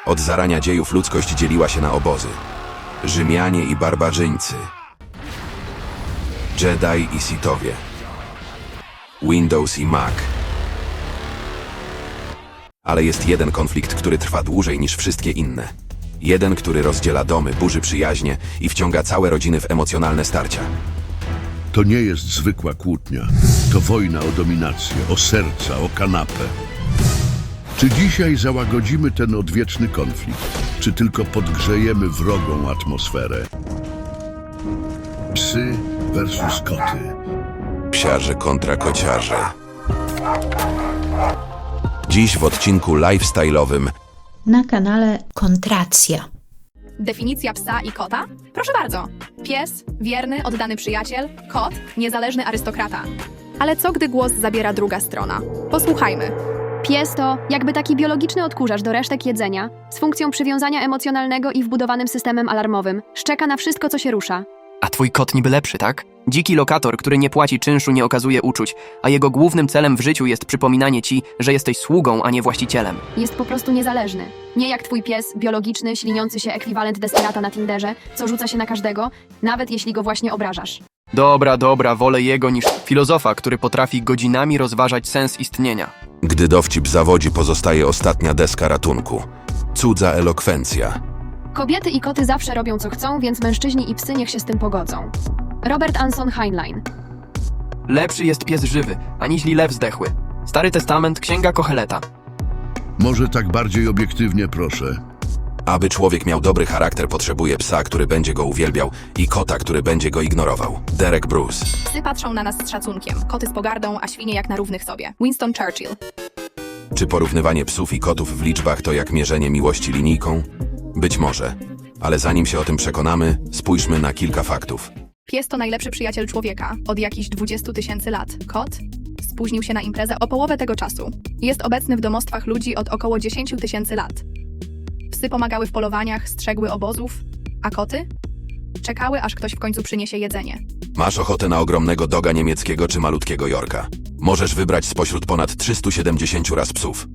Od zarania dziejów ludzkość dzieliła się na obozy. Rzymianie i barbarzyńcy. Jedi i Sithowie. Windows i Mac. Ale jest jeden konflikt, który trwa dłużej niż wszystkie inne. Jeden, który rozdziela domy, burzy przyjaźnie i wciąga całe rodziny w emocjonalne starcia. To nie jest zwykła kłótnia. To wojna o dominację, o serca, o kanapę. Czy dzisiaj załagodzimy ten odwieczny konflikt? Czy tylko podgrzejemy wrogą atmosferę? Psy versus koty. Psiarze kontra kociarze. Dziś w odcinku lifestyle'owym Na kanale Kontracja. Definicja psa i kota? Proszę bardzo. Pies, wierny, oddany przyjaciel. Kot, niezależny arystokrata. Ale co gdy głos zabiera druga strona? Posłuchajmy. Pies to jakby taki biologiczny odkurzacz do resztek jedzenia, z funkcją przywiązania emocjonalnego i wbudowanym systemem alarmowym. Szczeka na wszystko, co się rusza. A twój kot niby lepszy, tak? Dziki lokator, który nie płaci czynszu, nie okazuje uczuć, a jego głównym celem w życiu jest przypominanie ci, że jesteś sługą, a nie właścicielem. Jest po prostu niezależny. Nie jak twój pies, biologiczny, śliniący się ekwiwalent desperata na Tinderze, co rzuca się na każdego, nawet jeśli go właśnie obrażasz. Dobra, wolę jego niż filozofa, który potrafi godzinami rozważać sens istnienia. Gdy dowcip zawodzi, pozostaje ostatnia deska ratunku. Cudza elokwencja. Kobiety i koty zawsze robią co chcą, więc mężczyźni i psy niech się z tym pogodzą. Robert Anson Heinlein. Lepszy jest pies żywy, aniżeli lew zdechły. Stary Testament, Księga Koheleta. Może tak bardziej obiektywnie, proszę. Aby człowiek miał dobry charakter, potrzebuje psa, który będzie go uwielbiał i kota, który będzie go ignorował. Derek Bruce. Psy patrzą na nas z szacunkiem, koty z pogardą, a świnie jak na równych sobie. Winston Churchill. Czy porównywanie psów i kotów w liczbach to jak mierzenie miłości linijką? Być może. Ale zanim się o tym przekonamy, spójrzmy na kilka faktów. Pies to najlepszy przyjaciel człowieka od jakichś 20 000 lat. Kot spóźnił się na imprezę o połowę tego czasu. Jest obecny w domostwach ludzi od około 10 000 lat. Psy pomagały w polowaniach, strzegły obozów, a koty? Czekały, aż ktoś w końcu przyniesie jedzenie. Masz ochotę na ogromnego doga niemieckiego czy malutkiego Yorka? Możesz wybrać spośród ponad 370 ras psów.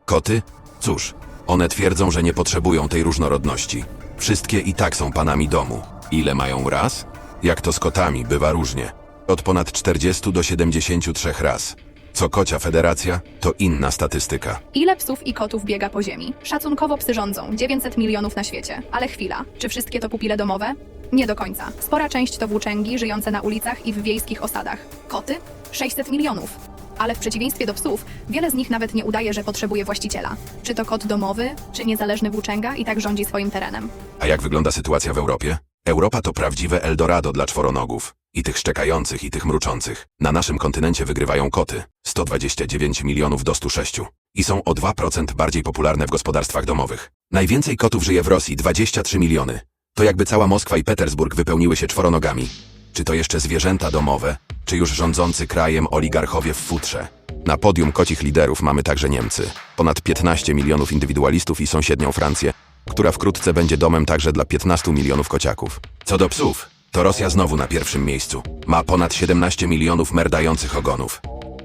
Koty? Cóż, one twierdzą, że nie potrzebują tej różnorodności. Wszystkie i tak są panami domu. Ile mają ras? Jak to z kotami, bywa różnie. Od ponad 40 do 73 ras. Co kocia federacja, to inna statystyka. Ile psów i kotów biega po ziemi? Szacunkowo psy rządzą 900 milionów na świecie. Ale chwila, czy wszystkie to pupile domowe? Nie do końca. Spora część to włóczęgi żyjące na ulicach i w wiejskich osadach. Koty? 600 milionów. Ale w przeciwieństwie do psów, wiele z nich nawet nie udaje, że potrzebuje właściciela. Czy to kot domowy, czy niezależny włóczęga i tak rządzi swoim terenem. A jak wygląda sytuacja w Europie? Europa to prawdziwe Eldorado dla czworonogów. I tych szczekających, i tych mruczących. Na naszym kontynencie wygrywają koty. 129 milionów do 106. I są o 2% bardziej popularne w gospodarstwach domowych. Najwięcej kotów żyje w Rosji, 23 miliony. To jakby cała Moskwa i Petersburg wypełniły się czworonogami. Czy to jeszcze zwierzęta domowe, czy już rządzący krajem oligarchowie w futrze? Na podium kocich liderów mamy także Niemcy. Ponad 15 milionów indywidualistów i sąsiednią Francję, która wkrótce będzie domem także dla 15 milionów kociaków. Co do psów, to Rosja znowu na pierwszym miejscu. Ma ponad 17 milionów merdających ogonów.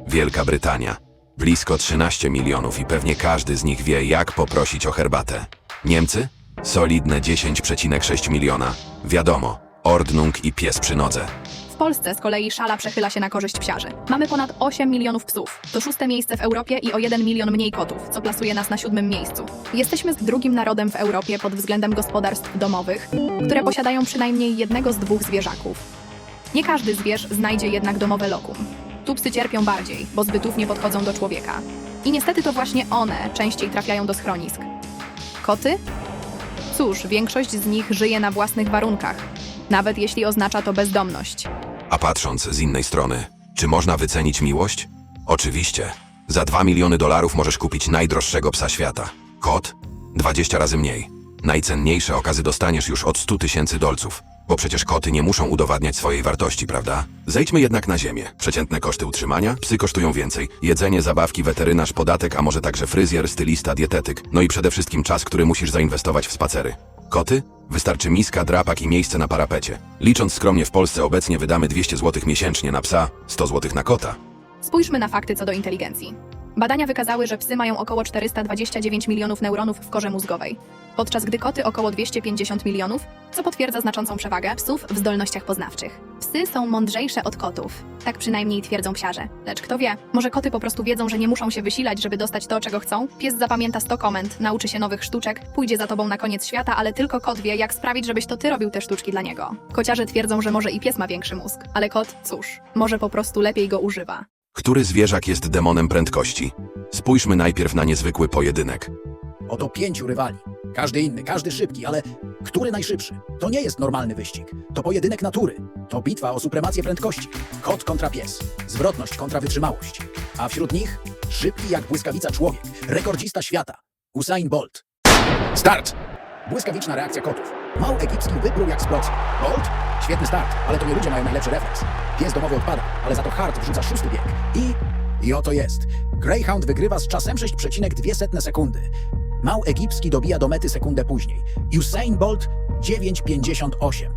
Wielka Brytania. Blisko 13 milionów i pewnie każdy z nich wie, jak poprosić o herbatę. Niemcy? Solidne 10,6 miliona. Wiadomo, Ordnung i pies przy nodze. W Polsce z kolei szala przechyla się na korzyść psiarzy. Mamy ponad 8 milionów psów. To 6. miejsce w Europie i o 1 milion mniej kotów, co plasuje nas na 7. miejscu. Jesteśmy drugim narodem w Europie pod względem gospodarstw domowych, które posiadają przynajmniej jednego z 2 zwierzaków. Nie każdy zwierz znajdzie jednak domowe lokum. Tu psy cierpią bardziej, bo z bytów nie podchodzą do człowieka. I niestety to właśnie one częściej trafiają do schronisk. Koty? Cóż, większość z nich żyje na własnych warunkach, nawet jeśli oznacza to bezdomność. A patrząc z innej strony, czy można wycenić miłość? Oczywiście. Za 2 miliony dolarów możesz kupić najdroższego psa świata. Kot? 20 razy mniej. Najcenniejsze okazy dostaniesz już od 100 000 dolców. Bo przecież koty nie muszą udowadniać swojej wartości, prawda? Zejdźmy jednak na ziemię. Przeciętne koszty utrzymania? Psy kosztują więcej. Jedzenie, zabawki, weterynarz, podatek, a może także fryzjer, stylista, dietetyk. No i przede wszystkim czas, który musisz zainwestować w spacery. Koty? Wystarczy miska, drapak i miejsce na parapecie. Licząc skromnie, w Polsce obecnie wydamy 200 zł miesięcznie na psa, 100 zł na kota. Spójrzmy na fakty co do inteligencji. Badania wykazały, że psy mają około 429 milionów neuronów w korze mózgowej, podczas gdy koty około 250 milionów, co potwierdza znaczącą przewagę psów w zdolnościach poznawczych. Psy są mądrzejsze od kotów, tak przynajmniej twierdzą psiarze. Lecz kto wie, może koty po prostu wiedzą, że nie muszą się wysilać, żeby dostać to, czego chcą? Pies zapamięta 100 komend, nauczy się nowych sztuczek, pójdzie za tobą na koniec świata, ale tylko kot wie, jak sprawić, żebyś to ty robił te sztuczki dla niego. Kociarze twierdzą, że może i pies ma większy mózg, ale kot, cóż, może po prostu lepiej go używa. Który zwierzak jest demonem prędkości? Spójrzmy najpierw na niezwykły pojedynek. Oto 5 rywali. Każdy inny, każdy szybki, ale który najszybszy? To nie jest normalny wyścig. To pojedynek natury. To bitwa o supremację prędkości. Kot kontra pies. Zwrotność kontra wytrzymałość. A wśród nich szybki jak błyskawica człowiek. Rekordzista świata. Usain Bolt. Start! Błyskawiczna reakcja kotów. Mał egipski wyprół jak z procy. Bolt? Świetny start, ale to nie ludzie mają najlepszy refleks. Pies domowy odpada, ale za to Hart wrzuca 6. bieg. I oto jest. Greyhound wygrywa z czasem 6,2 sekundy. Mał egipski dobija do mety sekundę później. Usain Bolt 9,58.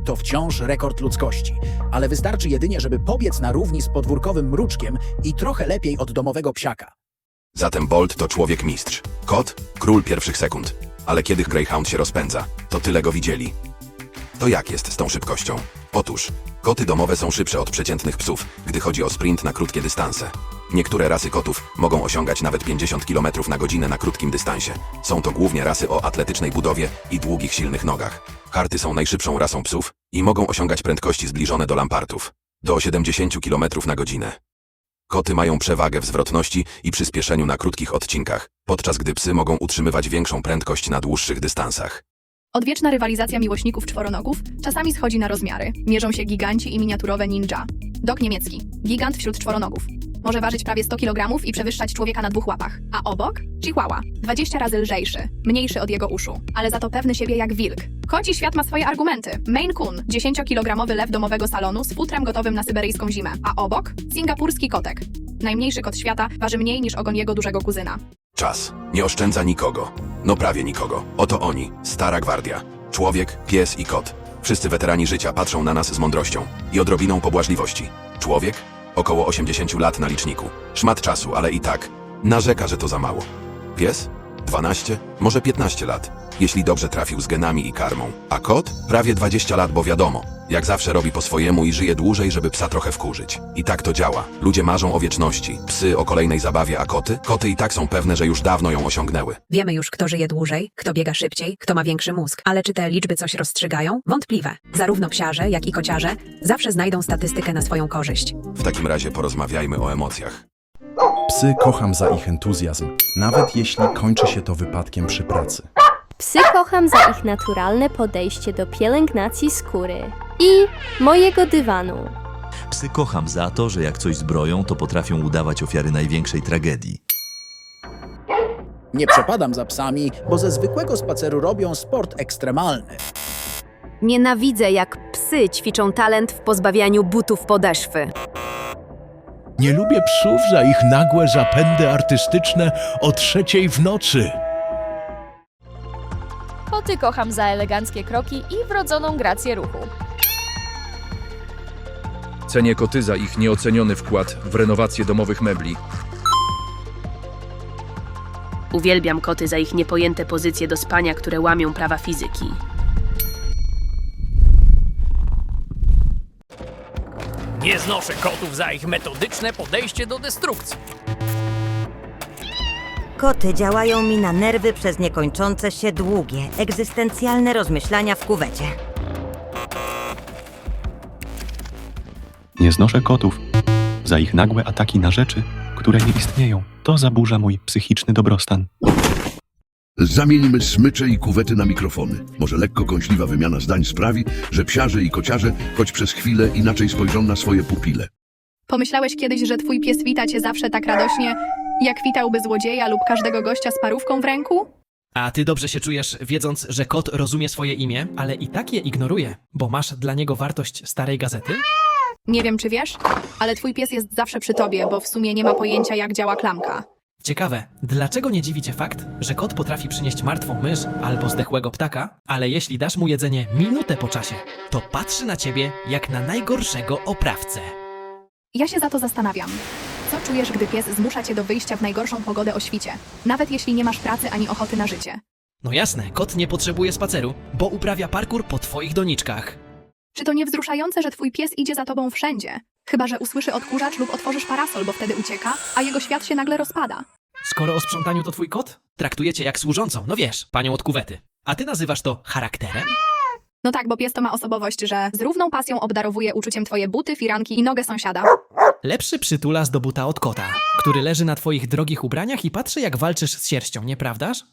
To wciąż rekord ludzkości, ale wystarczy jedynie, żeby pobiec na równi z podwórkowym mruczkiem i trochę lepiej od domowego psiaka. Zatem Bolt to człowiek mistrz. Kot? Król pierwszych sekund. Ale kiedy Greyhound się rozpędza, to tyle go widzieli. To jak jest z tą szybkością? Otóż, koty domowe są szybsze od przeciętnych psów, gdy chodzi o sprint na krótkie dystanse. Niektóre rasy kotów mogą osiągać nawet 50 km na godzinę na krótkim dystansie. Są to głównie rasy o atletycznej budowie i długich, silnych nogach. Harty są najszybszą rasą psów i mogą osiągać prędkości zbliżone do lampartów. Do 70 km na godzinę. Koty mają przewagę w zwrotności i przyspieszeniu na krótkich odcinkach, podczas gdy psy mogą utrzymywać większą prędkość na dłuższych dystansach. Odwieczna rywalizacja miłośników czworonogów czasami schodzi na rozmiary. Mierzą się giganci i miniaturowe ninja. Dog niemiecki. Gigant wśród czworonogów. Może ważyć prawie 100 kg i przewyższać człowieka na 2 łapach. A obok? Chihuahua. 20 razy lżejszy. Mniejszy od jego uszu. Ale za to pewny siebie jak wilk. Koci świat ma swoje argumenty. Maine Coon. 10-kilogramowy lew domowego salonu z futrem gotowym na syberyjską zimę. A obok? Singapurski kotek. Najmniejszy kot świata, waży mniej niż ogon jego dużego kuzyna. Czas. Nie oszczędza nikogo. No prawie nikogo. Oto oni, stara gwardia. Człowiek, pies i kot. Wszyscy weterani życia patrzą na nas z mądrością i odrobiną pobłażliwości. Człowiek? Około 80 lat na liczniku. Szmat czasu, ale i tak. Narzeka, że to za mało. Pies? 12, może 15 lat. Jeśli dobrze trafił z genami i karmą. A kot? Prawie 20 lat, bo wiadomo. Jak zawsze robi po swojemu i żyje dłużej, żeby psa trochę wkurzyć. I tak to działa. Ludzie marzą o wieczności, psy o kolejnej zabawie, a koty? Koty i tak są pewne, że już dawno ją osiągnęły. Wiemy już, kto żyje dłużej, kto biega szybciej, kto ma większy mózg. Ale czy te liczby coś rozstrzygają? Wątpliwe. Zarówno psiarze, jak i kociarze zawsze znajdą statystykę na swoją korzyść. W takim razie porozmawiajmy o emocjach. Psy kocham za ich entuzjazm, nawet jeśli kończy się to wypadkiem przy pracy. Psy kocham za ich naturalne podejście do pielęgnacji skóry i mojego dywanu. Psy kocham za to, że jak coś zbroją, to potrafią udawać ofiary największej tragedii. Nie przepadam za psami, bo ze zwykłego spaceru robią sport ekstremalny. Nienawidzę, jak psy ćwiczą talent w pozbawianiu butów podeszwy. Nie lubię psów za ich nagłe zapędy artystyczne o 3:00 w nocy. Koty kocham za eleganckie kroki i wrodzoną grację ruchu. Cenię koty za ich nieoceniony wkład w renowację domowych mebli. Uwielbiam koty za ich niepojęte pozycje do spania, które łamią prawa fizyki. Nie znoszę kotów za ich metodyczne podejście do destrukcji. Koty działają mi na nerwy przez niekończące się długie, egzystencjalne rozmyślania w kuwecie. Nie znoszę kotów za ich nagłe ataki na rzeczy, które nie istnieją. To zaburza mój psychiczny dobrostan. Zamieńmy smycze i kuwety na mikrofony. Może lekko kąśliwa wymiana zdań sprawi, że psiarze i kociarze choć przez chwilę inaczej spojrzą na swoje pupile. Pomyślałeś kiedyś, że twój pies wita cię zawsze tak radośnie, jak witałby złodzieja lub każdego gościa z parówką w ręku? A ty dobrze się czujesz, wiedząc, że kot rozumie swoje imię, ale i tak je ignoruje, bo masz dla niego wartość starej gazety? Nie wiem, czy wiesz, ale twój pies jest zawsze przy tobie, bo w sumie nie ma pojęcia, jak działa klamka. Ciekawe, dlaczego nie dziwi cię fakt, że kot potrafi przynieść martwą mysz albo zdechłego ptaka, ale jeśli dasz mu jedzenie minutę po czasie, to patrzy na ciebie jak na najgorszego oprawcę? Ja się za to zastanawiam. Co czujesz, gdy pies zmusza cię do wyjścia w najgorszą pogodę o świcie? Nawet jeśli nie masz pracy ani ochoty na życie. No jasne, kot nie potrzebuje spaceru, bo uprawia parkour po twoich doniczkach. Czy to nie wzruszające, że twój pies idzie za tobą wszędzie? Chyba że usłyszy odkurzacz lub otworzysz parasol, bo wtedy ucieka, a jego świat się nagle rozpada. Skoro o sprzątaniu to twój kot, traktujecie jak służącą, no wiesz, panią od kuwety. A ty nazywasz to charakterem? No tak, bo pies to ma osobowość, że z równą pasją obdarowuje uczuciem twoje buty, firanki i nogę sąsiada. Lepszy przytulas do buta od kota, który leży na twoich drogich ubraniach i patrzy jak walczysz z sierścią, nieprawdaż?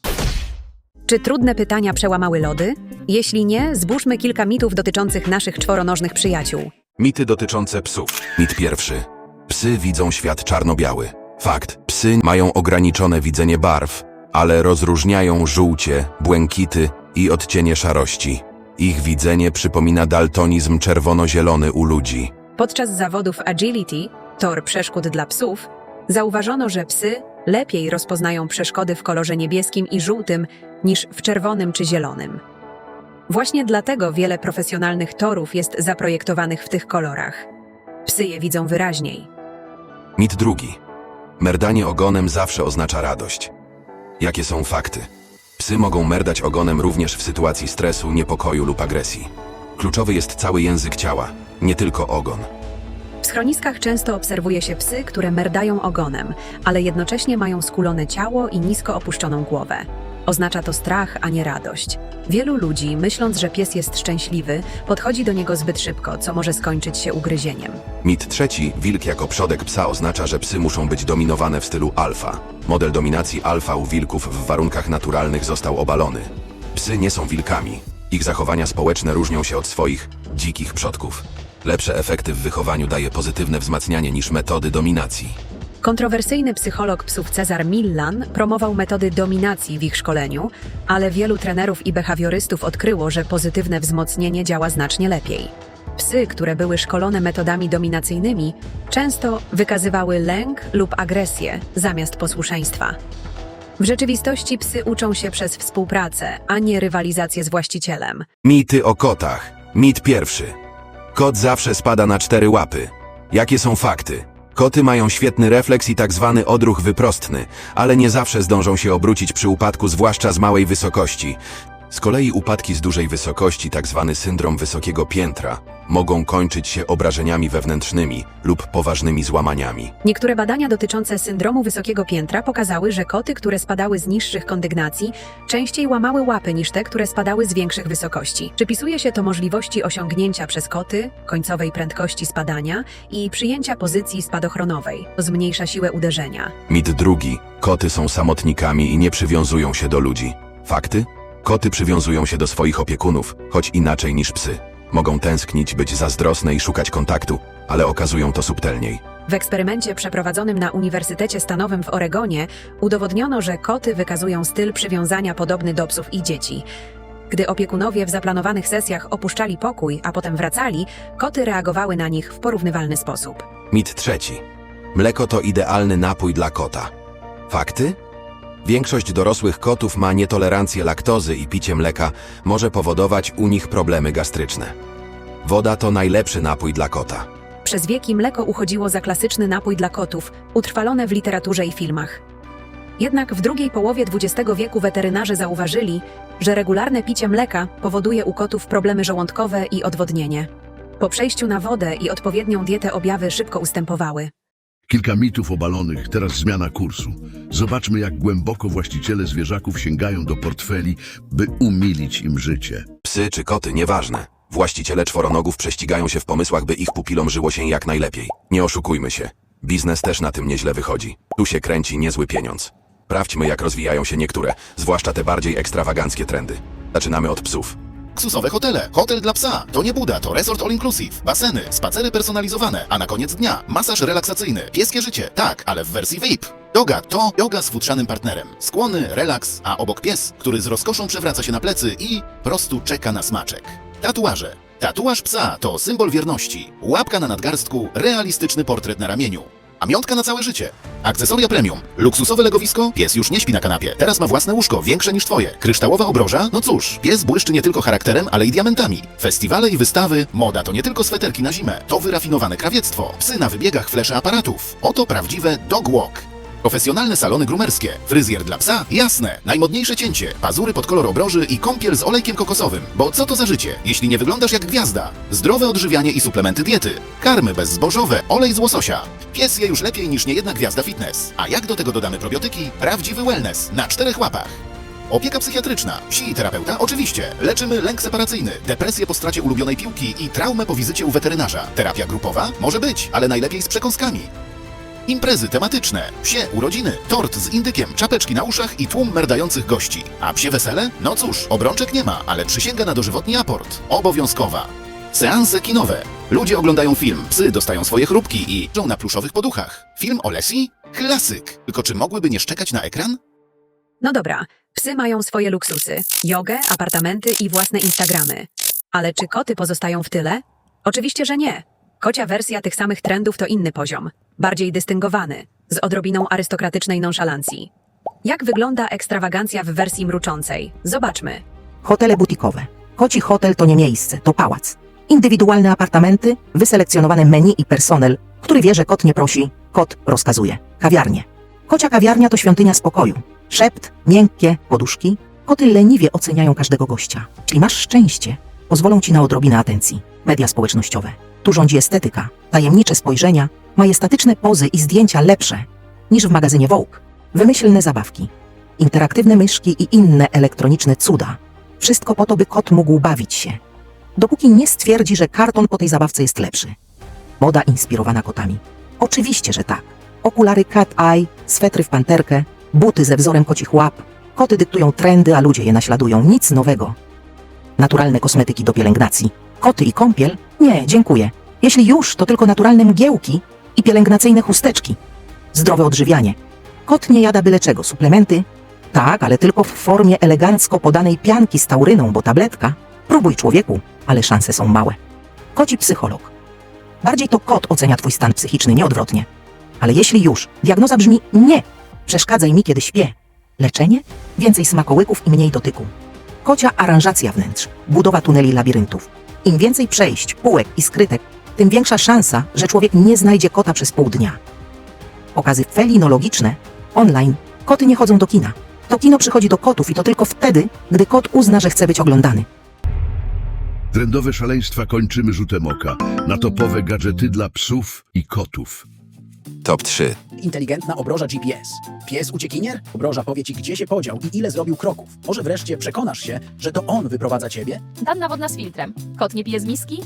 Czy trudne pytania przełamały lody? Jeśli nie, zbóżmy kilka mitów dotyczących naszych czworonożnych przyjaciół. Mity dotyczące psów. Mit pierwszy. Psy widzą świat czarno-biały. Fakt. Psy mają ograniczone widzenie barw, ale rozróżniają żółcie, błękity i odcienie szarości. Ich widzenie przypomina daltonizm czerwono-zielony u ludzi. Podczas zawodów agility, tor przeszkód dla psów, zauważono, że psy lepiej rozpoznają przeszkody w kolorze niebieskim i żółtym niż w czerwonym czy zielonym. Właśnie dlatego wiele profesjonalnych torów jest zaprojektowanych w tych kolorach. Psy je widzą wyraźniej. Mit drugi. Merdanie ogonem zawsze oznacza radość. Jakie są fakty? Psy mogą merdać ogonem również w sytuacji stresu, niepokoju lub agresji. Kluczowy jest cały język ciała, nie tylko ogon. W schroniskach często obserwuje się psy, które merdają ogonem, ale jednocześnie mają skulone ciało i nisko opuszczoną głowę. Oznacza to strach, a nie radość. Wielu ludzi, myśląc, że pies jest szczęśliwy, podchodzi do niego zbyt szybko, co może skończyć się ugryzieniem. Mit trzeci. Wilk jako przodek psa oznacza, że psy muszą być dominowane w stylu alfa. Model dominacji alfa u wilków w warunkach naturalnych został obalony. Psy nie są wilkami. Ich zachowania społeczne różnią się od swoich dzikich przodków. Lepsze efekty w wychowaniu daje pozytywne wzmacnianie niż metody dominacji. Kontrowersyjny psycholog psów Cezar Millan promował metody dominacji w ich szkoleniu, ale wielu trenerów i behawiorystów odkryło, że pozytywne wzmocnienie działa znacznie lepiej. Psy, które były szkolone metodami dominacyjnymi, często wykazywały lęk lub agresję zamiast posłuszeństwa. W rzeczywistości psy uczą się przez współpracę, a nie rywalizację z właścicielem. Mity o kotach. Mit pierwszy. Kot zawsze spada na 4 łapy. Jakie są fakty? Koty mają świetny refleks i tak zwany odruch wyprostny, ale nie zawsze zdążą się obrócić przy upadku, zwłaszcza z małej wysokości. Z kolei upadki z dużej wysokości, tak zwany syndrom wysokiego piętra, mogą kończyć się obrażeniami wewnętrznymi lub poważnymi złamaniami. Niektóre badania dotyczące syndromu wysokiego piętra pokazały, że koty, które spadały z niższych kondygnacji, częściej łamały łapy niż te, które spadały z większych wysokości. Przypisuje się to możliwości osiągnięcia przez koty końcowej prędkości spadania i przyjęcia pozycji spadochronowej. To zmniejsza siłę uderzenia. Mit drugi. Koty są samotnikami i nie przywiązują się do ludzi. Fakty? Koty przywiązują się do swoich opiekunów, choć inaczej niż psy. Mogą tęsknić, być zazdrosne i szukać kontaktu, ale okazują to subtelniej. W eksperymencie przeprowadzonym na Uniwersytecie Stanowym w Oregonie udowodniono, że koty wykazują styl przywiązania podobny do psów i dzieci. Gdy opiekunowie w zaplanowanych sesjach opuszczali pokój, a potem wracali, koty reagowały na nich w porównywalny sposób. Mit trzeci. Mleko to idealny napój dla kota. Fakty? Większość dorosłych kotów ma nietolerancję laktozy i picie mleka może powodować u nich problemy gastryczne. Woda to najlepszy napój dla kota. Przez wieki mleko uchodziło za klasyczny napój dla kotów, utrwalone w literaturze i filmach. Jednak w drugiej połowie XX wieku weterynarze zauważyli, że regularne picie mleka powoduje u kotów problemy żołądkowe i odwodnienie. Po przejściu na wodę i odpowiednią dietę objawy szybko ustępowały. Kilka mitów obalonych, teraz zmiana kursu. Zobaczmy, jak głęboko właściciele zwierzaków sięgają do portfeli, by umilić im życie. Psy czy koty, nieważne. Właściciele czworonogów prześcigają się w pomysłach, by ich pupilom żyło się jak najlepiej. Nie oszukujmy się. Biznes też na tym nieźle wychodzi. Tu się kręci niezły pieniądz. Sprawdźmy, jak rozwijają się niektóre, zwłaszcza te bardziej ekstrawaganckie trendy. Zaczynamy od psów. Luksusowe hotele. Hotel dla psa. To nie Buda, to resort all inclusive. Baseny, spacery personalizowane, a na koniec dnia masaż relaksacyjny. Pieskie życie. Tak, ale w wersji VIP. Yoga to yoga z futrzanym partnerem. Skłony, relaks, a obok pies, który z rozkoszą przewraca się na plecy i prostu czeka na smaczek. Tatuaże. Tatuaż psa to symbol wierności. Łapka na nadgarstku, realistyczny portret na ramieniu. Pamiątka na całe życie. Akcesoria premium. Luksusowe legowisko? Pies już nie śpi na kanapie. Teraz ma własne łóżko, większe niż twoje. Kryształowa obroża? No cóż, pies błyszczy nie tylko charakterem, ale i diamentami. Festiwale i wystawy? Moda to nie tylko sweterki na zimę. To wyrafinowane krawiectwo. Psy na wybiegach, flesze aparatów. Oto prawdziwe dog walk. Profesjonalne salony grumerskie. Fryzjer dla psa? Jasne. Najmodniejsze cięcie. Pazury pod kolor obroży i kąpiel z olejkiem kokosowym. Bo co to za życie, jeśli nie wyglądasz jak gwiazda? Zdrowe odżywianie i suplementy diety. Karmy bezzbożowe. Olej z łososia. Pies je już lepiej niż niejedna gwiazda fitness. A jak do tego dodamy probiotyki? Prawdziwy wellness. Na 4 łapach. Opieka psychiatryczna. Psi i terapeuta? Oczywiście. Leczymy lęk separacyjny, depresję po stracie ulubionej piłki i traumę po wizycie u weterynarza. Terapia grupowa? Może być, ale najlepiej z przekąskami. Imprezy tematyczne, psie urodziny, tort z indykiem, czapeczki na uszach i tłum merdających gości. A psie wesele? No cóż, obrączek nie ma, ale przysięga na dożywotni aport. Obowiązkowa. Seanse kinowe. Ludzie oglądają film, psy dostają swoje chrupki i żą na pluszowych poduchach. Film o Leslie? Klasyk. Tylko czy mogłyby nie szczekać na ekran? No dobra, psy mają swoje luksusy, jogę, apartamenty i własne Instagramy. Ale czy koty pozostają w tyle? Oczywiście, że nie. Kocia wersja tych samych trendów to inny poziom, bardziej dystyngowany, z odrobiną arystokratycznej nonszalancji. Jak wygląda ekstrawagancja w wersji mruczącej? Zobaczmy. Hotele butikowe. Koci hotel to nie miejsce, to pałac. Indywidualne apartamenty, wyselekcjonowane menu i personel, który wie, że kot nie prosi, kot rozkazuje. Kawiarnie. Kocia kawiarnia to świątynia spokoju. Szept, miękkie, poduszki. Koty leniwie oceniają każdego gościa. Czyli masz szczęście. Pozwolą ci na odrobinę atencji. Media społecznościowe. Tu rządzi estetyka, tajemnicze spojrzenia, majestatyczne pozy i zdjęcia lepsze niż w magazynie Vogue. Wymyślne zabawki, interaktywne myszki i inne elektroniczne cuda. Wszystko po to, by kot mógł bawić się. Dopóki nie stwierdzi, że karton po tej zabawce jest lepszy. Moda inspirowana kotami. Oczywiście, że tak. Okulary cat eye, swetry w panterkę, buty ze wzorem kocich łap. Koty dyktują trendy, a ludzie je naśladują. Nic nowego. Naturalne kosmetyki do pielęgnacji. Koty i kąpiel? Nie, dziękuję. Jeśli już, to tylko naturalne mgiełki i pielęgnacyjne chusteczki. Zdrowe odżywianie. Kot nie jada byle czego. Suplementy? Tak, ale tylko w formie elegancko podanej pianki z tauryną, bo tabletka? Próbuj, człowieku, ale szanse są małe. Koci psycholog. Bardziej to kot ocenia twój stan psychiczny, nie odwrotnie. Ale jeśli już, diagnoza brzmi nie. Przeszkadzaj mi, kiedy śpię. Leczenie? Więcej smakołyków i mniej dotyku. Kocia aranżacja wnętrz. Budowa tuneli labiryntów. Im więcej przejść, półek i skrytek, tym większa szansa, że człowiek nie znajdzie kota przez pół dnia. Pokazy felinologiczne. Online. Koty nie chodzą do kina. To kino przychodzi do kotów i to tylko wtedy, gdy kot uzna, że chce być oglądany. Trendowe szaleństwa kończymy rzutem oka na topowe gadżety dla psów i kotów. Top 3. Inteligentna obroża GPS. Pies uciekinier? Obroża powie ci, gdzie się podział i ile zrobił kroków. Może wreszcie przekonasz się, że to on wyprowadza ciebie? Wanna wodna z filtrem. Kot nie pije z miski?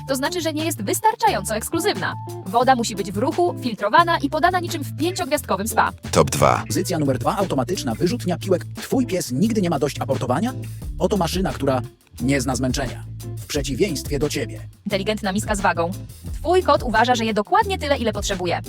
To znaczy, że nie jest wystarczająco ekskluzywna. Woda musi być w ruchu, filtrowana i podana niczym w 5-gwiazdkowym spa. Top 2. Pozycja numer 2. Automatyczna wyrzutnia piłek. Twój pies nigdy nie ma dość aportowania? Oto maszyna, która nie zna zmęczenia. W przeciwieństwie do ciebie. Inteligentna miska z wagą. Twój kot uważa, że je dokładnie tyle, ile potrzebuje.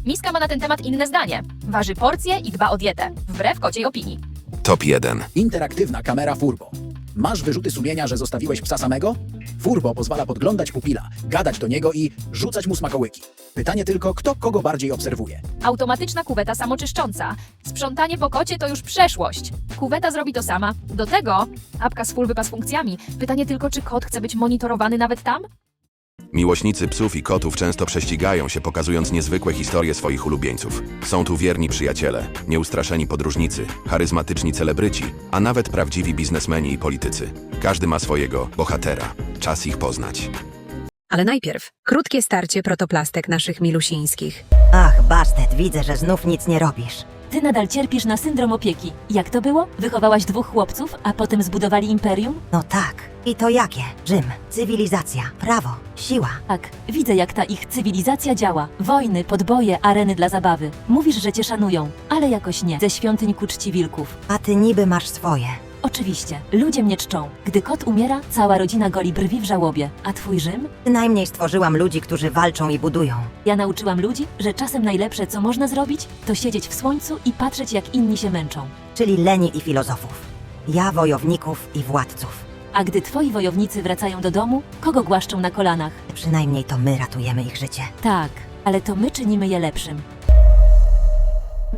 Miska ma na ten temat inne zdanie. Waży porcje i dba o dietę, wbrew kociej opinii. Top 1. Interaktywna kamera Furbo. Masz wyrzuty sumienia, że zostawiłeś psa samego? Furbo pozwala podglądać pupila, gadać do niego i rzucać mu smakołyki. Pytanie tylko, kto kogo bardziej obserwuje. Automatyczna kuweta samoczyszcząca. Sprzątanie po kocie to już przeszłość. Kuweta zrobi to sama. Do tego apka z full wypas funkcjami. Pytanie tylko, czy kot chce być monitorowany nawet tam? Miłośnicy psów i kotów często prześcigają się, pokazując niezwykłe historie swoich ulubieńców. Są tu wierni przyjaciele, nieustraszeni podróżnicy, charyzmatyczni celebryci, a nawet prawdziwi biznesmeni i politycy. Każdy ma swojego bohatera. Czas ich poznać. Ale najpierw krótkie starcie protoplastek naszych milusińskich. Ach, Bastet, widzę, że znów nic nie robisz. Ty nadal cierpisz na syndrom opieki. Jak to było? Wychowałaś 2 chłopców, a potem zbudowali imperium? No tak. I to jakie? Rzym, cywilizacja, prawo, siła. Tak, widzę jak ta ich cywilizacja działa. Wojny, podboje, areny dla zabawy. Mówisz, że cię szanują, ale jakoś nie. Ze świątyń ku czci wilków. A ty niby masz swoje. Oczywiście, ludzie mnie czczą. Gdy kot umiera, cała rodzina goli brwi w żałobie. A twój Rzym? Przynajmniej stworzyłam ludzi, którzy walczą i budują. Ja nauczyłam ludzi, że czasem najlepsze, co można zrobić, to siedzieć w słońcu i patrzeć, jak inni się męczą. Czyli leni i filozofów. Ja wojowników i władców. A gdy twoi wojownicy wracają do domu, kogo głaszczą na kolanach? Przynajmniej to my ratujemy ich życie. Tak, ale to my czynimy je lepszym.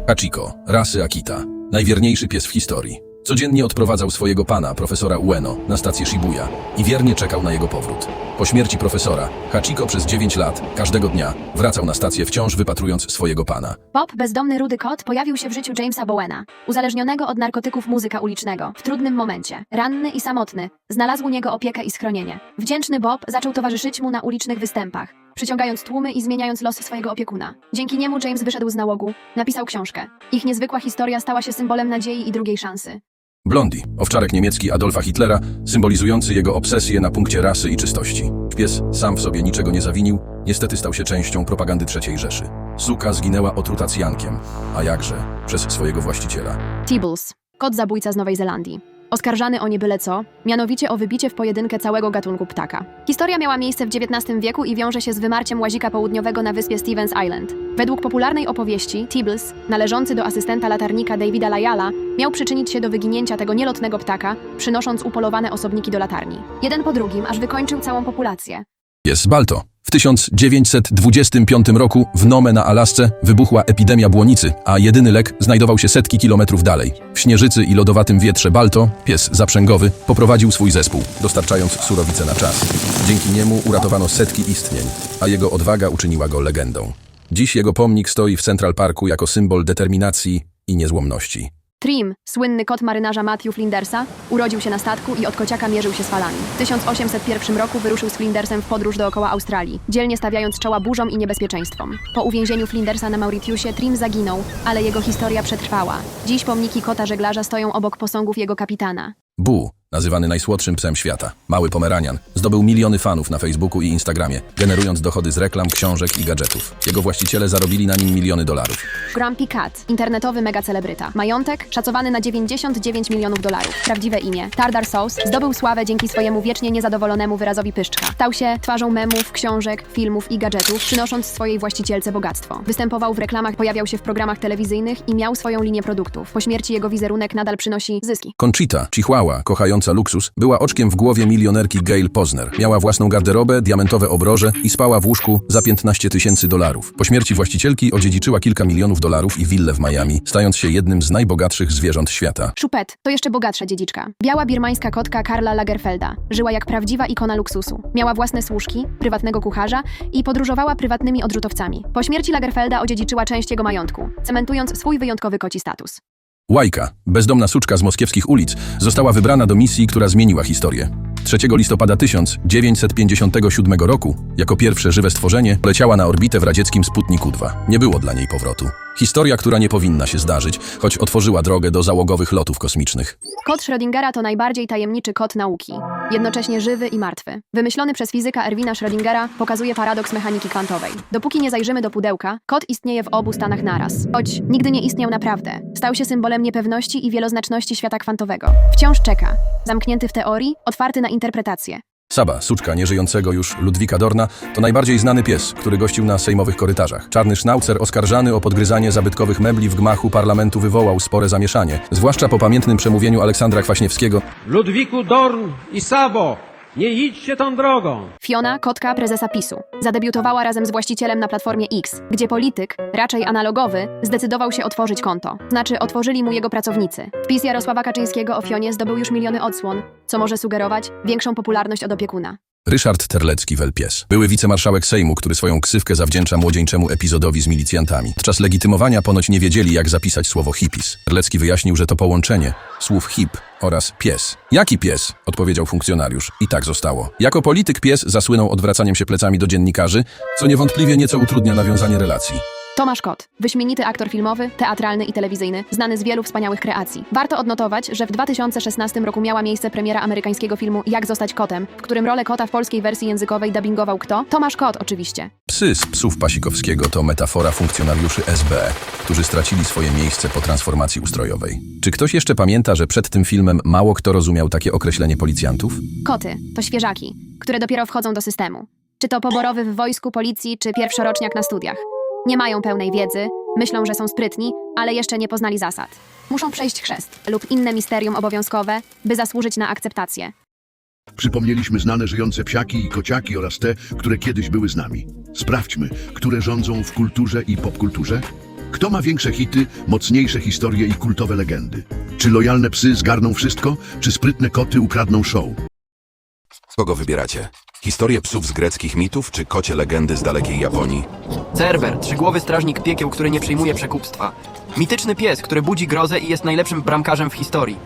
Hachiko, rasy Akita. Najwierniejszy pies w historii. Codziennie odprowadzał swojego pana, profesora Ueno, na stację Shibuya i wiernie czekał na jego powrót. Po śmierci profesora, Hachiko przez 9 lat, każdego dnia, wracał na stację wciąż wypatrując swojego pana. Bob, bezdomny rudy kot, pojawił się w życiu Jamesa Bowena, uzależnionego od narkotyków muzyka ulicznego, w trudnym momencie. Ranny i samotny, znalazł u niego opiekę i schronienie. Wdzięczny Bob zaczął towarzyszyć mu na ulicznych występach, przyciągając tłumy i zmieniając los swojego opiekuna. Dzięki niemu James wyszedł z nałogu, napisał książkę. Ich niezwykła historia stała się symbolem nadziei i drugiej szansy. Blondie, owczarek niemiecki Adolfa Hitlera, symbolizujący jego obsesję na punkcie rasy i czystości. Pies sam w sobie niczego nie zawinił, niestety stał się częścią propagandy III Rzeszy. Suka zginęła otruta cjankiem, a jakże, przez swojego właściciela. Tibbles, kot zabójca z Nowej Zelandii. Oskarżany o nie byle co, mianowicie o wybicie w pojedynkę całego gatunku ptaka. Historia miała miejsce w XIX wieku i wiąże się z wymarciem łazika południowego na wyspie Stevens Island. Według popularnej opowieści, Tibbles, należący do asystenta latarnika Davida Lyalla, miał przyczynić się do wyginięcia tego nielotnego ptaka, przynosząc upolowane osobniki do latarni. Jeden po drugim, aż wykończył całą populację. Jest Balto. W 1925 roku w Nome na Alasce wybuchła epidemia błonicy, a jedyny lek znajdował się setki kilometrów dalej. W śnieżycy i lodowatym wietrze Balto, pies zaprzęgowy, poprowadził swój zespół, dostarczając surowice na czas. Dzięki niemu uratowano setki istnień, a jego odwaga uczyniła go legendą. Dziś jego pomnik stoi w Central Parku jako symbol determinacji i niezłomności. Trim, słynny kot marynarza Matthew Flindersa, urodził się na statku i od kociaka mierzył się z falami. W 1801 roku wyruszył z Flindersem w podróż dookoła Australii, dzielnie stawiając czoła burzom i niebezpieczeństwom. Po uwięzieniu Flindersa na Mauritiusie Trim zaginął, ale jego historia przetrwała. Dziś pomniki kota żeglarza stoją obok posągów jego kapitana. Bu, nazywany najsłodszym psem świata, mały pomeranian, zdobył miliony fanów na Facebooku i Instagramie, generując dochody z reklam, książek i gadżetów. Jego właściciele zarobili na nim miliony dolarów. Grumpy Cat, internetowy megacelebryta. Majątek szacowany na 99 milionów dolarów. Prawdziwe imię Tartar Sauce zdobył sławę dzięki swojemu wiecznie niezadowolonemu wyrazowi pyszczka. Stał się twarzą memów, książek, filmów i gadżetów, przynosząc swojej właścicielce bogactwo. Występował w reklamach, pojawiał się w programach telewizyjnych i miał swoją linię produktów. Po śmierci jego wizerunek nadal przynosi zyski. Conchita, chihuahua, kochająca luksus, była oczkiem w głowie milionerki Gail Posner. Miała własną garderobę, diamentowe obroże i spała w łóżku za 15 000 dolarów. Po śmierci właścicielki odziedziczyła kilka milionów dolarów i willę w Miami, stając się jednym z najbogatszych zwierząt świata. Chupette to jeszcze bogatsza dziedziczka. Biała birmańska kotka Karla Lagerfelda. Żyła jak prawdziwa ikona luksusu. Miała własne służki, prywatnego kucharza i podróżowała prywatnymi odrzutowcami. Po śmierci Lagerfelda odziedziczyła część jego majątku, cementując swój wyjątkowy koci status. Łajka, bezdomna suczka z moskiewskich ulic, została wybrana do misji, która zmieniła historię. 3 listopada 1957 roku, jako pierwsze żywe stworzenie, poleciała na orbitę w radzieckim Sputniku 2. Nie było dla niej powrotu. Historia, która nie powinna się zdarzyć, choć otworzyła drogę do załogowych lotów kosmicznych. Kot Schrödingera to najbardziej tajemniczy kot nauki. Jednocześnie żywy i martwy. Wymyślony przez fizyka Erwina Schrödingera pokazuje paradoks mechaniki kwantowej. Dopóki nie zajrzymy do pudełka, kot istnieje w obu stanach naraz. Choć nigdy nie istniał naprawdę. Stał się symbolem niepewności i wieloznaczności świata kwantowego. Wciąż czeka. Zamknięty w teorii, otwarty na interpretację. Saba, suczka nieżyjącego już Ludwika Dorna, to najbardziej znany pies, który gościł na sejmowych korytarzach. Czarny sznaucer oskarżany o podgryzanie zabytkowych mebli w gmachu parlamentu wywołał spore zamieszanie, zwłaszcza po pamiętnym przemówieniu Aleksandra Kwaśniewskiego. Ludwiku Dorn i Sabo, nie idźcie tą drogą! Fiona, kotka prezesa PiS-u, zadebiutowała razem z właścicielem na Platformie X, gdzie polityk, raczej analogowy, zdecydował się otworzyć konto. Znaczy, otworzyli mu jego pracownicy. Wpis Jarosława Kaczyńskiego o Fionie zdobył już miliony odsłon, co może sugerować większą popularność od opiekuna. Ryszard Terlecki-Welpies, były wicemarszałek Sejmu, który swoją ksywkę zawdzięcza młodzieńczemu epizodowi z milicjantami. Podczas legitymowania ponoć nie wiedzieli, jak zapisać słowo hippies. Terlecki wyjaśnił, że to połączenie słów hip oraz pies. Jaki pies? Odpowiedział funkcjonariusz. I tak zostało. Jako polityk pies zasłynął odwracaniem się plecami do dziennikarzy, co niewątpliwie nieco utrudnia nawiązanie relacji. Tomasz Kot, wyśmienity aktor filmowy, teatralny i telewizyjny, znany z wielu wspaniałych kreacji. Warto odnotować, że w 2016 roku miała miejsce premiera amerykańskiego filmu Jak zostać kotem, w którym rolę kota w polskiej wersji językowej dubbingował kto? Tomasz Kot oczywiście. Psy z psów Pasikowskiego to metafora funkcjonariuszy SB, którzy stracili swoje miejsce po transformacji ustrojowej. Czy ktoś jeszcze pamięta, że przed tym filmem mało kto rozumiał takie określenie policjantów? Koty to świeżaki, które dopiero wchodzą do systemu. Czy to poborowy w wojsku, policji, czy pierwszoroczniak na studiach. Nie mają pełnej wiedzy, myślą, że są sprytni, ale jeszcze nie poznali zasad. Muszą przejść chrzest lub inne misterium obowiązkowe, by zasłużyć na akceptację. Przypomnieliśmy znane żyjące psiaki i kociaki oraz te, które kiedyś były z nami. Sprawdźmy, które rządzą w kulturze i popkulturze. Kto ma większe hity, mocniejsze historie i kultowe legendy? Czy lojalne psy zgarną wszystko, czy sprytne koty ukradną show? Kogo wybieracie? Historie psów z greckich mitów, czy kocie legendy z dalekiej Japonii? Cerber, trzygłowy strażnik piekieł, który nie przyjmuje przekupstwa. Mityczny pies, który budzi grozę i jest najlepszym bramkarzem w historii.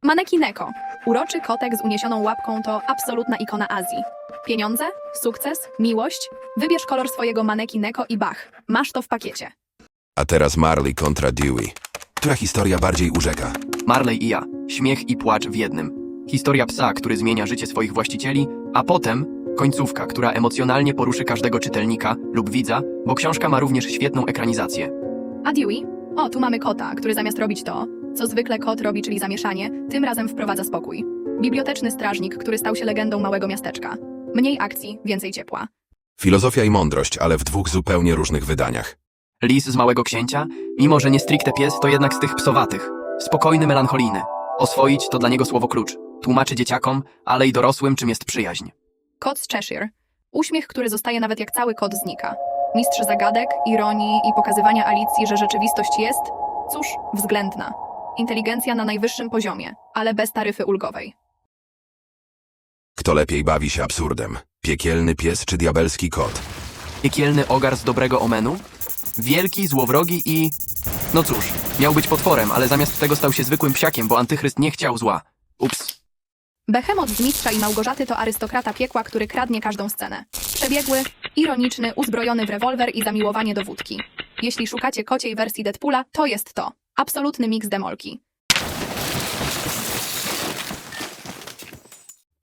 Maneki Neko. Uroczy kotek z uniesioną łapką to absolutna ikona Azji. Pieniądze, sukces, miłość. Wybierz kolor swojego maneki Neko i bach. Masz to w pakiecie. A teraz Marley kontra Dewey. Która historia bardziej urzeka? Marley i ja. Śmiech i płacz w jednym. Historia psa, który zmienia życie swoich właścicieli, a potem końcówka, która emocjonalnie poruszy każdego czytelnika lub widza, bo książka ma również świetną ekranizację. A Dewey? O, tu mamy kota, który zamiast robić to, co zwykle kot robi, czyli zamieszanie, tym razem wprowadza spokój. Biblioteczny strażnik, który stał się legendą małego miasteczka. Mniej akcji, więcej ciepła. Filozofia i mądrość, ale w dwóch zupełnie różnych wydaniach. Lis z Małego Księcia, mimo że nie stricte pies, to jednak z tych psowatych. Spokojny, melancholijny. Oswoić to dla niego słowo klucz. Tłumaczy dzieciakom, ale i dorosłym, czym jest przyjaźń. Kot z Cheshire. Uśmiech, który zostaje nawet jak cały kot znika. Mistrz zagadek, ironii i pokazywania Alicji, że rzeczywistość jest, cóż, względna. Inteligencja na najwyższym poziomie, ale bez taryfy ulgowej. Kto lepiej bawi się absurdem? Piekielny pies czy diabelski kot? Piekielny ogar z dobrego omenu? Wielki, złowrogi i... No cóż, miał być potworem, ale zamiast tego stał się zwykłym psiakiem, bo antychryst nie chciał zła. Ups. Behemot z Mistrza i Małgorzaty to arystokrata piekła, który kradnie każdą scenę. Przebiegły, ironiczny, uzbrojony w rewolwer i zamiłowanie do wódki. Jeśli szukacie kociej wersji Deadpoola, to jest to. Absolutny miks demolki.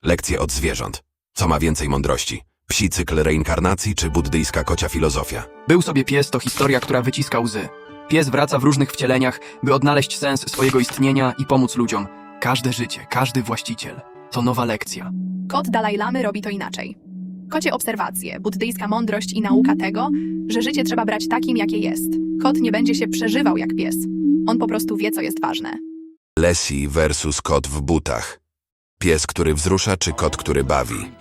Lekcje od zwierząt. Co ma więcej mądrości? Psi cykl reinkarnacji czy buddyjska kocia filozofia? Był sobie pies to historia, która wyciska łzy. Pies wraca w różnych wcieleniach, by odnaleźć sens swojego istnienia i pomóc ludziom. Każde życie, każdy właściciel. To nowa lekcja. Kot Dalaj Lamy robi to inaczej. Kocie obserwacje, buddyjska mądrość i nauka tego, że życie trzeba brać takim, jakie jest. Kot nie będzie się przeżywał jak pies. On po prostu wie, co jest ważne. Lassie versus kot w butach. Pies, który wzrusza, czy kot, który bawi?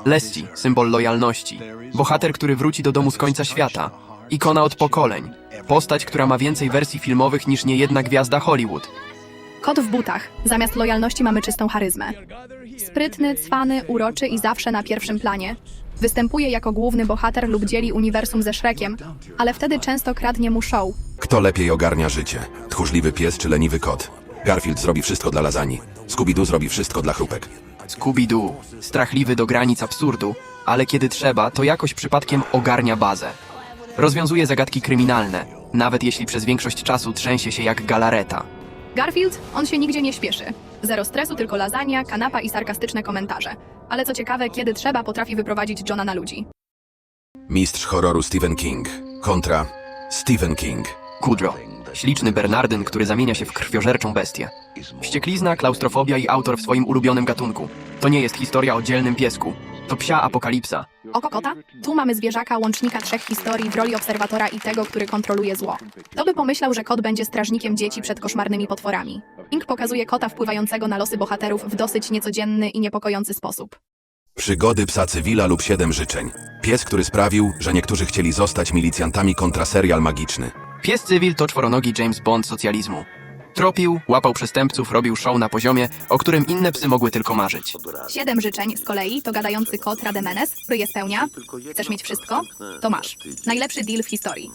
Lassie, symbol lojalności. Bohater, który wróci do domu z końca świata. Ikona od pokoleń. Postać, która ma więcej wersji filmowych niż niejedna gwiazda Hollywood. Kot w butach. Zamiast lojalności mamy czystą charyzmę. Sprytny, cwany, uroczy i zawsze na pierwszym planie. Występuje jako główny bohater lub dzieli uniwersum ze Shrekiem, ale wtedy często kradnie mu show. Kto lepiej ogarnia życie? Tchórzliwy pies czy leniwy kot? Garfield zrobi wszystko dla lasagne. Scooby-Doo zrobi wszystko dla chrupek. Scooby-Doo. Strachliwy do granic absurdu, ale kiedy trzeba, to jakoś przypadkiem ogarnia bazę. Rozwiązuje zagadki kryminalne, nawet jeśli przez większość czasu trzęsie się jak galareta. Garfield, on się nigdzie nie śpieszy. Zero stresu, tylko lasagna, kanapa i sarkastyczne komentarze. Ale co ciekawe, kiedy trzeba, potrafi wyprowadzić Johna na ludzi. Mistrz horroru Stephen King kontra Stephen King. Kudrow. Śliczny Bernardyn, który zamienia się w krwiożerczą bestię. Wścieklizna, klaustrofobia i autor w swoim ulubionym gatunku. To nie jest historia o dzielnym piesku. To psia apokalipsa. Oko kota? Tu mamy zwierzaka, łącznika trzech historii w roli obserwatora i tego, który kontroluje zło. Kto by pomyślał, że kot będzie strażnikiem dzieci przed koszmarnymi potworami? King pokazuje kota wpływającego na losy bohaterów w dosyć niecodzienny i niepokojący sposób. Przygody psa cywila lub 7 życzeń. Pies, który sprawił, że niektórzy chcieli zostać milicjantami kontra serial magiczny. Pies cywil to czworonogi James Bond socjalizmu. Tropił, łapał przestępców, robił show na poziomie, o którym inne psy mogły tylko marzyć. 7 życzeń z kolei to gadający kot Rademenes, który je spełnia. Chcesz mieć wszystko? To masz. Najlepszy deal w historii.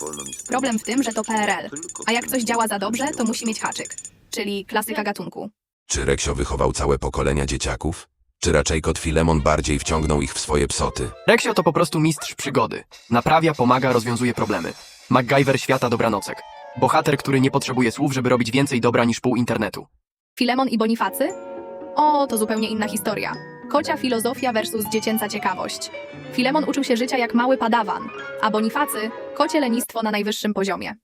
Problem w tym, że to PRL. A jak coś działa za dobrze, to musi mieć haczyk. Czyli klasyka gatunku. Czy Reksio wychował całe pokolenia dzieciaków? Czy raczej kot Filemon bardziej wciągnął ich w swoje psoty? Reksio to po prostu mistrz przygody. Naprawia, pomaga, rozwiązuje problemy. MacGyver świata dobranocek. Bohater, który nie potrzebuje słów, żeby robić więcej dobra niż pół internetu. Filemon i Bonifacy? O, to zupełnie inna historia. Kocia filozofia versus dziecięca ciekawość. Filemon uczył się życia jak mały padawan, a Bonifacy kocie lenistwo na najwyższym poziomie.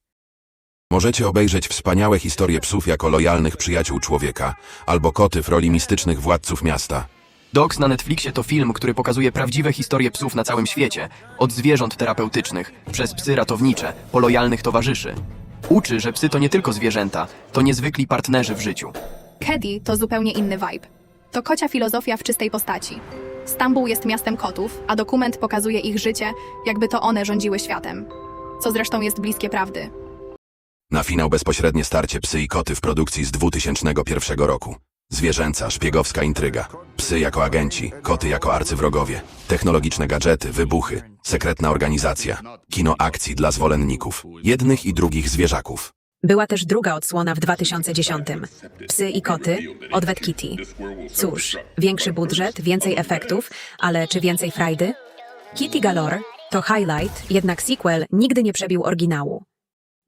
Możecie obejrzeć wspaniałe historie psów jako lojalnych przyjaciół człowieka, albo koty w roli mistycznych władców miasta. Dogs na Netflixie to film, który pokazuje prawdziwe historie psów na całym świecie. Od zwierząt terapeutycznych, przez psy ratownicze, po lojalnych towarzyszy. Uczy, że psy to nie tylko zwierzęta, to niezwykli partnerzy w życiu. Kedi to zupełnie inny vibe. To kocia filozofia w czystej postaci. Stambuł jest miastem kotów, a dokument pokazuje ich życie, jakby to one rządziły światem. Co zresztą jest bliskie prawdy. Na finał bezpośrednie starcie psy i koty w produkcji z 2001 roku. Zwierzęca, szpiegowska intryga. Psy jako agenci, koty jako arcywrogowie. Technologiczne gadżety, wybuchy, sekretna organizacja. Kino akcji dla zwolenników. Jednych i drugich zwierzaków. Była też druga odsłona w 2010. Psy i koty, odwet Kitty. Cóż, większy budżet, więcej efektów, ale czy więcej frajdy? Kitty Galore to highlight, jednak sequel nigdy nie przebił oryginału.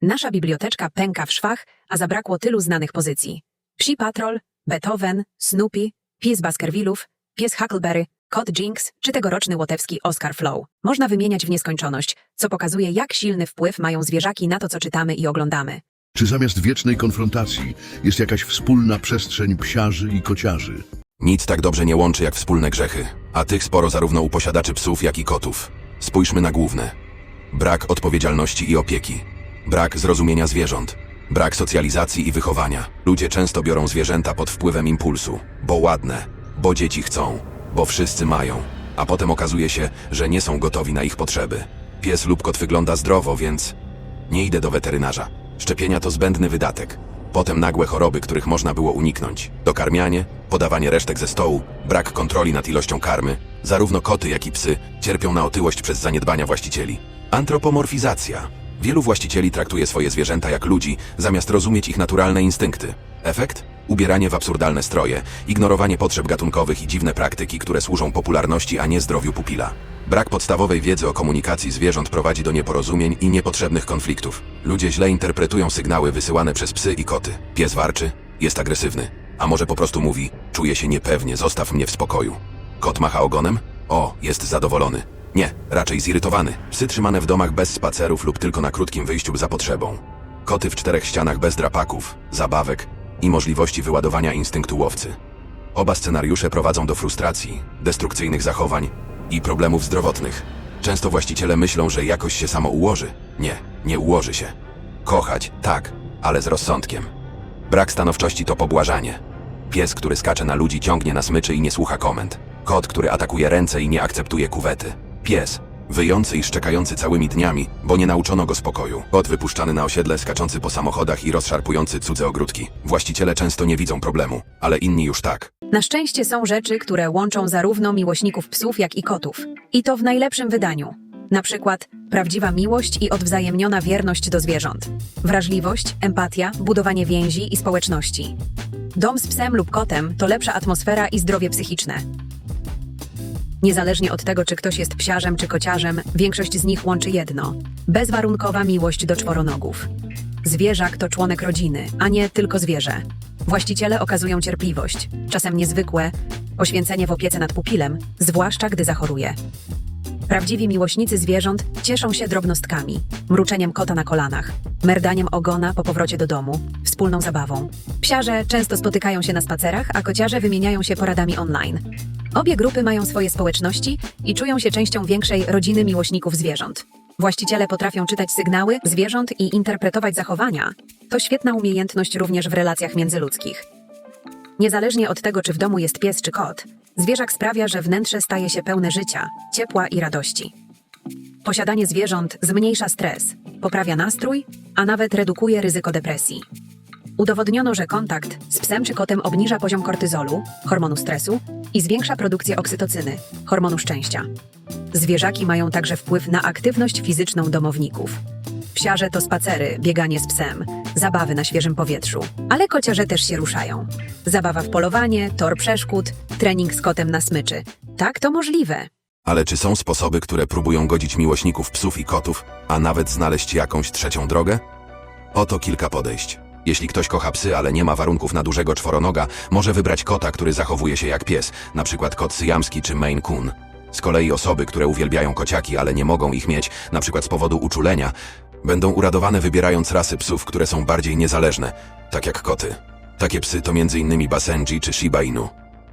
Nasza biblioteczka pęka w szwach, a zabrakło tylu znanych pozycji. Psi Patrol, Beethoven, Snoopy, pies Baskervillów, pies Huckleberry, kot Jinx czy tegoroczny łotewski Oscar Flow. Można wymieniać w nieskończoność, co pokazuje, jak silny wpływ mają zwierzaki na to, co czytamy i oglądamy. Czy zamiast wiecznej konfrontacji jest jakaś wspólna przestrzeń psiarzy i kociarzy? Nic tak dobrze nie łączy jak wspólne grzechy, a tych sporo zarówno u posiadaczy psów, jak i kotów. Spójrzmy na główne. Brak odpowiedzialności i opieki. Brak zrozumienia zwierząt. Brak socjalizacji i wychowania. Ludzie często biorą zwierzęta pod wpływem impulsu. Bo ładne, bo dzieci chcą, bo wszyscy mają. A potem okazuje się, że nie są gotowi na ich potrzeby. Pies lub kot wygląda zdrowo, więc nie idę do weterynarza. Szczepienia to zbędny wydatek. Potem nagłe choroby, których można było uniknąć. Dokarmianie, podawanie resztek ze stołu, brak kontroli nad ilością karmy. Zarówno koty, jak i psy cierpią na otyłość przez zaniedbania właścicieli. Antropomorfizacja. Wielu właścicieli traktuje swoje zwierzęta jak ludzi, zamiast rozumieć ich naturalne instynkty. Efekt? Ubieranie w absurdalne stroje, ignorowanie potrzeb gatunkowych i dziwne praktyki, które służą popularności, a nie zdrowiu pupila. Brak podstawowej wiedzy o komunikacji zwierząt prowadzi do nieporozumień i niepotrzebnych konfliktów. Ludzie źle interpretują sygnały wysyłane przez psy i koty. Pies warczy, jest agresywny, a może po prostu mówi: czuję się niepewnie, zostaw mnie w spokoju. Kot macha ogonem? O, jest zadowolony. Nie, raczej zirytowany. Psy trzymane w domach bez spacerów lub tylko na krótkim wyjściu za potrzebą. Koty w 4 ścianach bez drapaków, zabawek i możliwości wyładowania instynktu łowcy. Oba scenariusze prowadzą do frustracji, destrukcyjnych zachowań i problemów zdrowotnych. Często właściciele myślą, że jakoś się samo ułoży. Nie, nie ułoży się. Kochać, tak, ale z rozsądkiem. Brak stanowczości to pobłażanie. Pies, który skacze na ludzi, ciągnie na smyczy i nie słucha komend. Kot, który atakuje ręce i nie akceptuje kuwety. Pies, wyjący i szczekający całymi dniami, bo nie nauczono go spokoju. Kot wypuszczany na osiedle, skaczący po samochodach i rozszarpujący cudze ogródki. Właściciele często nie widzą problemu, ale inni już tak. Na szczęście są rzeczy, które łączą zarówno miłośników psów, jak i kotów. I to w najlepszym wydaniu. Na przykład prawdziwa miłość i odwzajemniona wierność do zwierząt. Wrażliwość, empatia, budowanie więzi i społeczności. Dom z psem lub kotem to lepsza atmosfera i zdrowie psychiczne. Niezależnie od tego, czy ktoś jest psiarzem czy kociarzem, większość z nich łączy jedno – bezwarunkowa miłość do czworonogów. Zwierzak to członek rodziny, a nie tylko zwierzę. Właściciele okazują cierpliwość, czasem niezwykłe, poświęcenie w opiece nad pupilem, zwłaszcza gdy zachoruje. Prawdziwi miłośnicy zwierząt cieszą się drobnostkami, mruczeniem kota na kolanach, merdaniem ogona po powrocie do domu, wspólną zabawą. Psiarze często spotykają się na spacerach, a kociarze wymieniają się poradami online. Obie grupy mają swoje społeczności i czują się częścią większej rodziny miłośników zwierząt. Właściciele potrafią czytać sygnały zwierząt i interpretować zachowania. To świetna umiejętność również w relacjach międzyludzkich. Niezależnie od tego, czy w domu jest pies czy kot, zwierzak sprawia, że wnętrze staje się pełne życia, ciepła i radości. Posiadanie zwierząt zmniejsza stres, poprawia nastrój, a nawet redukuje ryzyko depresji. Udowodniono, że kontakt z psem czy kotem obniża poziom kortyzolu, hormonu stresu, i zwiększa produkcję oksytocyny, hormonu szczęścia. Zwierzaki mają także wpływ na aktywność fizyczną domowników. Psiarze to spacery, bieganie z psem, zabawy na świeżym powietrzu, ale kociarze też się ruszają. Zabawa w polowanie, tor przeszkód, trening z kotem na smyczy. Tak, to możliwe. Ale czy są sposoby, które próbują godzić miłośników psów i kotów, a nawet znaleźć jakąś trzecią drogę? Oto kilka podejść. Jeśli ktoś kocha psy, ale nie ma warunków na dużego czworonoga, może wybrać kota, który zachowuje się jak pies, na przykład kot syjamski czy Maine Coon. Z kolei osoby, które uwielbiają kociaki, ale nie mogą ich mieć, na przykład z powodu uczulenia, będą uradowane wybierając rasy psów, które są bardziej niezależne, tak jak koty. Takie psy to m.in. Basenji czy Shiba Inu.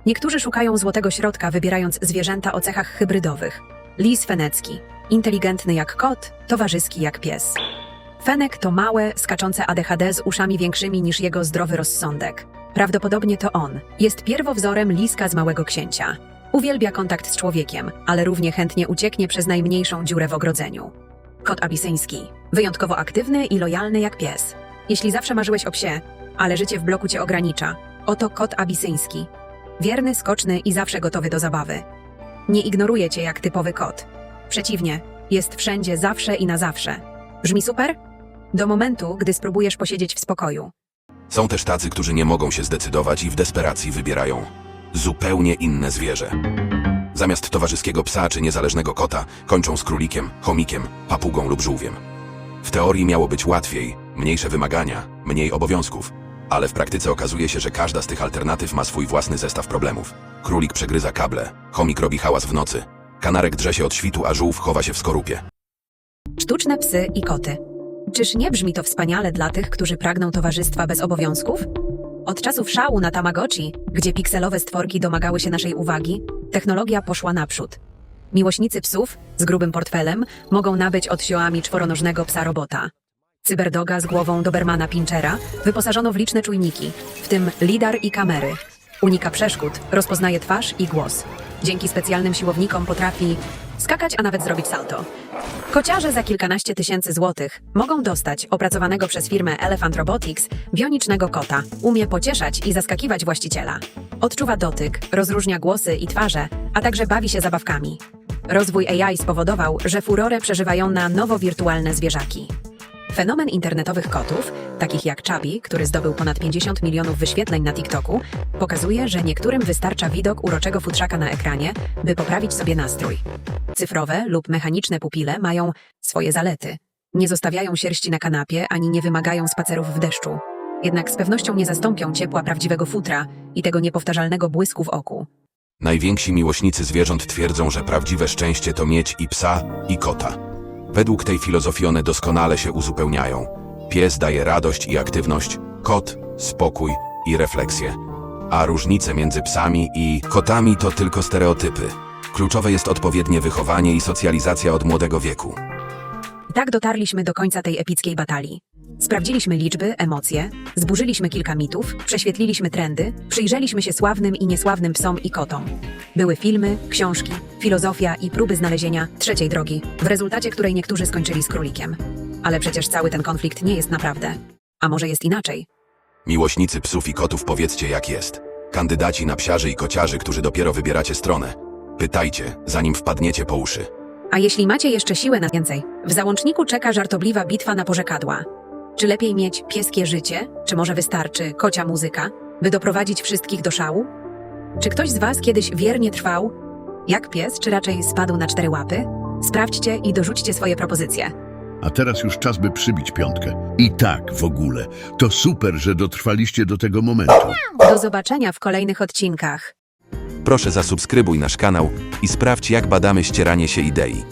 Niektórzy szukają złotego środka, wybierając zwierzęta o cechach hybrydowych. Lis fenecki. Inteligentny jak kot, towarzyski jak pies. Fenek to małe, skaczące ADHD z uszami większymi niż jego zdrowy rozsądek. Prawdopodobnie to on. Jest pierwowzorem liska z Małego Księcia. Uwielbia kontakt z człowiekiem, ale równie chętnie ucieknie przez najmniejszą dziurę w ogrodzeniu. Kot abisyński. Wyjątkowo aktywny i lojalny jak pies. Jeśli zawsze marzyłeś o psie, ale życie w bloku cię ogranicza, oto kot abisyński. Wierny, skoczny i zawsze gotowy do zabawy. Nie ignoruje cię jak typowy kot. Przeciwnie, jest wszędzie, zawsze i na zawsze. Brzmi super? Do momentu, gdy spróbujesz posiedzieć w spokoju. Są też tacy, którzy nie mogą się zdecydować i w desperacji wybierają zupełnie inne zwierzę. Zamiast towarzyskiego psa czy niezależnego kota, kończą z królikiem, chomikiem, papugą lub żółwiem. W teorii miało być łatwiej, mniejsze wymagania, mniej obowiązków, ale w praktyce okazuje się, że każda z tych alternatyw ma swój własny zestaw problemów. Królik przegryza kable, chomik robi hałas w nocy, kanarek drze się od świtu, a żółw chowa się w skorupie. Sztuczne psy i koty. Czyż nie brzmi to wspaniale dla tych, którzy pragną towarzystwa bez obowiązków? Od czasów szału na Tamagotchi, gdzie pikselowe stworki domagały się naszej uwagi, technologia poszła naprzód. Miłośnicy psów z grubym portfelem mogą nabyć od Xiaomi czworonożnego psa robota. Cyberdoga z głową Dobermana Pinchera wyposażono w liczne czujniki, w tym lidar i kamery. Unika przeszkód, rozpoznaje twarz i głos. Dzięki specjalnym siłownikom potrafi skakać, a nawet zrobić salto. Kociarze za kilkanaście tysięcy złotych mogą dostać opracowanego przez firmę Elephant Robotics bionicznego kota. Umie pocieszać i zaskakiwać właściciela. Odczuwa dotyk, rozróżnia głosy i twarze, a także bawi się zabawkami. Rozwój AI spowodował, że furorę przeżywają na nowo wirtualne zwierzaki. Fenomen internetowych kotów, takich jak Chubby, który zdobył ponad 50 milionów wyświetleń na TikToku, pokazuje, że niektórym wystarcza widok uroczego futrzaka na ekranie, by poprawić sobie nastrój. Cyfrowe lub mechaniczne pupile mają swoje zalety. Nie zostawiają sierści na kanapie, ani nie wymagają spacerów w deszczu. Jednak z pewnością nie zastąpią ciepła prawdziwego futra i tego niepowtarzalnego błysku w oku. Najwięksi miłośnicy zwierząt twierdzą, że prawdziwe szczęście to mieć i psa, i kota. Według tej filozofii one doskonale się uzupełniają. Pies daje radość i aktywność, kot spokój i refleksję. A różnice między psami i kotami to tylko stereotypy. Kluczowe jest odpowiednie wychowanie i socjalizacja od młodego wieku. I tak dotarliśmy do końca tej epickiej batalii. Sprawdziliśmy liczby, emocje, zburzyliśmy kilka mitów, prześwietliliśmy trendy, przyjrzeliśmy się sławnym i niesławnym psom i kotom. Były filmy, książki, filozofia i próby znalezienia trzeciej drogi, w rezultacie której niektórzy skończyli z królikiem. Ale przecież cały ten konflikt nie jest naprawdę. A może jest inaczej? Miłośnicy psów i kotów, powiedzcie jak jest. Kandydaci na psiarzy i kociarzy, którzy dopiero wybieracie stronę. Pytajcie, zanim wpadniecie po uszy. A jeśli macie jeszcze siłę na więcej, w załączniku czeka żartobliwa bitwa na porzekadła. Czy lepiej mieć pieskie życie, czy może wystarczy kocia muzyka, by doprowadzić wszystkich do szału? Czy ktoś z was kiedyś wiernie trwał jak pies, czy raczej spadł na 4 łapy? Sprawdźcie i dorzućcie swoje propozycje. A teraz już czas, by przybić piątkę. I tak w ogóle. To super, że dotrwaliście do tego momentu. Do zobaczenia w kolejnych odcinkach. Proszę zasubskrybuj nasz kanał i sprawdź, jak badamy ścieranie się idei.